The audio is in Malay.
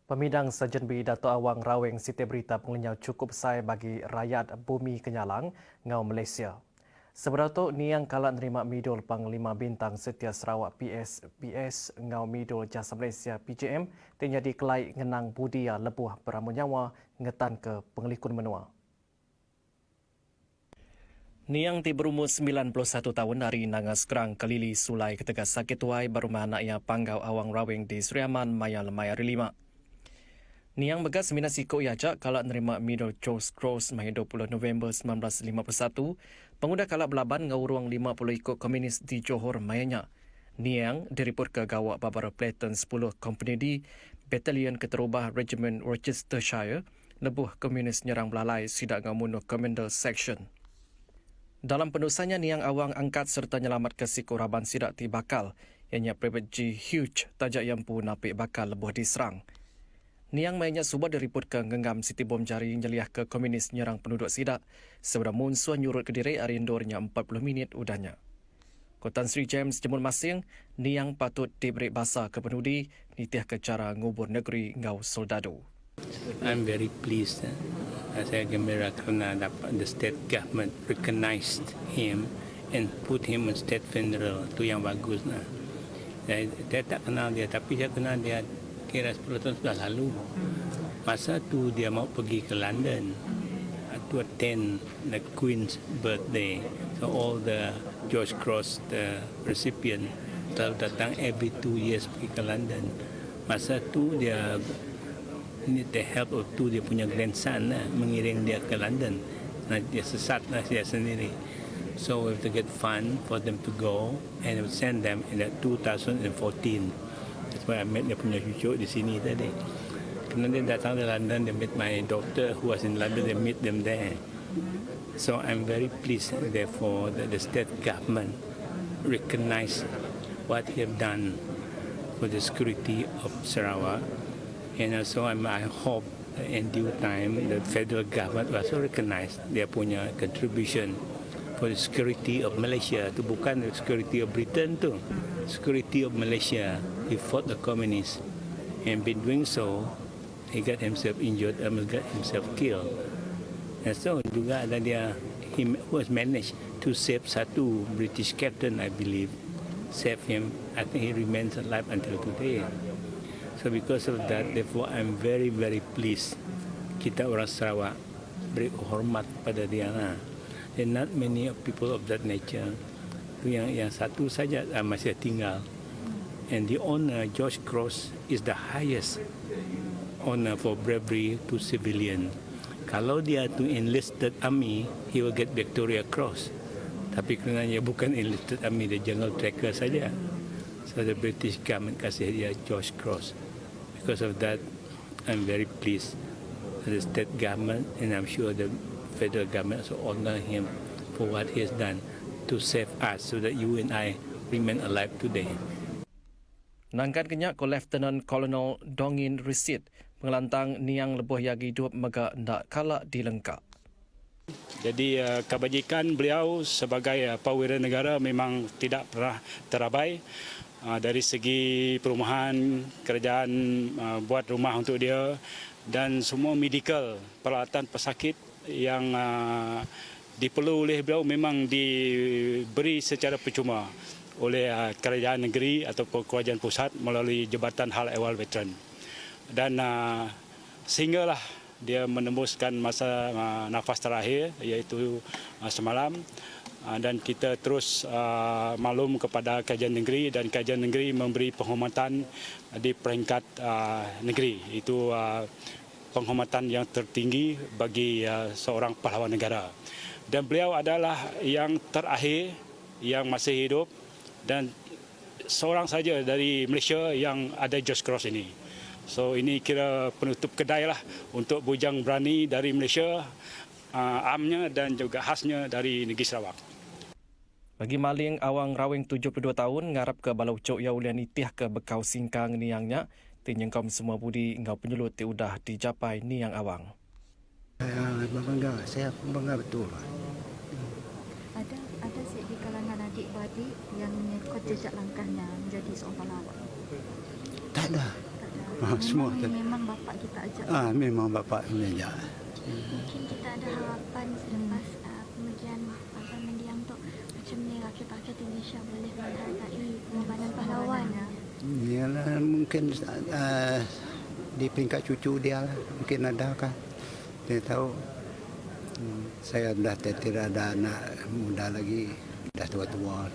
Pemidang Sarjan B. Dato' Awang Raweng Siti Berita Pengenyau cukup besar bagi rakyat Bumi Kenyalang, Ngau Malaysia. Seberapa niang kala nerima Midul Panglima Bintang Setia Sarawak PS Ngau Midul Jasa Malaysia PJM terjadi kelai ngenang budia lebuh beramu nyawa ngetan ke pengelikun menua. Niang ti berumur 91 tahun dari Nangas Kerang Kelili Sulai ketika sakit tuai berumah anaknya Panggau Awang Raweng di Suriaman Maya Lemai hari 5. Niang begas mina siko iajak kala nerima Middle George Cross mai 20 November 1951, penguda kala Belaban ngawuruang 50 ikut komunis di Johor mayanya. Niang diriput ke gawak Barbara Platon 10 Company D, Batalion Keterubah Regiment Worcestershire, lebuh komunis nyerang belalai sidak ngamunuh Commander Section. Dalam penusannya, Niang Awang angkat serta nyelamat ke siko Raban sidak ti bakal, ianya Private G. Hughes tajak yampu napik bakal lebuh diserang. Niang mainnya subah diriput ke genggam Siti Bom Jari nyeliah ke komunis nyerang penduduk sidak sebelum munsuan nyurut ke diri arindornya 40 minit udahnya. Kotan Sri James Jemun Masing, Niang patut diberi basa ke penudi nitiah ke cara ngubur negeri Ngau Soldado. I'm very pleased saya gembira kerana dapat the state government recognized him and put him on state funeral. Itu yang bagus. Saya tak kenal dia tapi saya kenal dia kira 10 tahun sudah lalu. Masa tu dia mau pergi ke London to attend the Queen's birthday. So all the George Cross, the recipient, selalu datang every 2 years pergi ke London. Masa tu dia need the help of dia punya grandson mengiring dia ke London. Dia sesat dia sendiri. So we have to get fund for them to go and we'll send them in 2014. That's why I met dia punya cucu di sini tadi. Kerana dia datang dari London, dia meet my daughter who was in London, they meet them there. So I'm very pleased therefore that the state government recognize what he have done for the security of Sarawak. And also I hope in due time the federal government also recognize dia punya contribution for the security of Malaysia. Itu bukan the security of Britain tu. Security of Malaysia. He fought the communists. And by doing so, he got himself injured, almost got himself killed. And so juga ada dia, he was managed to save satu British captain, I believe. Save him. I think he remains alive until today. So because of that, therefore I'm very, very pleased. Kita orang Sarawak beri hormat pada dia. There are not many people of that nature. Itu yang satu saja masih tinggal. And the honor George Cross is the highest honor for bravery to civilian. Kalau dia tu enlisted army, he will get Victoria Cross. Tapi kerana dia bukan enlisted army, dia general tracker saja. So the British government kasih dia George Cross. Because of that, I'm very pleased with the state government, and I'm sure the federal government also honor him for what he has done to save us so that you and I remain alive today. Nangkan kenyak ko Lieutenant Colonel Dongin Risit mengelantang niang lebuh yagi hidup mega ndak kala dilengkap. Jadi kebajikan beliau sebagai perwira negara memang tidak pernah terabai. Dari segi perumahan, kerajaan buat rumah untuk dia dan semua medical, peralatan pesakit yang diperlu oleh beliau memang diberi secara percuma oleh kerajaan negeri ataupun kerajaan pusat melalui Jabatan Hal Ehwal Veteran. Dan sehinggalah dia menembuskan masa nafas terakhir iaitu semalam. Dan kita terus maklum kepada kajian negeri dan kajian negeri memberi penghormatan di peringkat negeri. Itu penghormatan yang tertinggi bagi seorang pahlawan negara. Dan beliau adalah yang terakhir yang masih hidup dan seorang saja dari Malaysia yang ada George Cross ini. So ini kira penutup kedai lah untuk bujang berani dari Malaysia, amnya dan juga khasnya dari negeri Sarawak. Bagi maling Awang Raweng 72 tahun ngarap ke Balau Cok Yaulian itih ke bekau singkang niangnya tinyengkom semua budi ngau penyulut ti udah dicapai niang Awang. Bangga, saya bangga betul. Ada sih di kalangan adik-adik yang mengikut jejak langkahnya menjadi seorang pahlawan. Tak ada. Tak Semua tu. Memang bapak kita ajak. Memang bapak mengajak. Mungkin kita ada harapan selepas pemergian Abang Mendiang tu macam ni rakyat-rakyat Indonesia boleh menghargai pengorbanan pahlawan. Yalah, mungkin di peringkat cucu dia lah. Mungkin ada kan. Dia tahu. Saya dah tidak ada anak muda lagi. Dah tua-tua.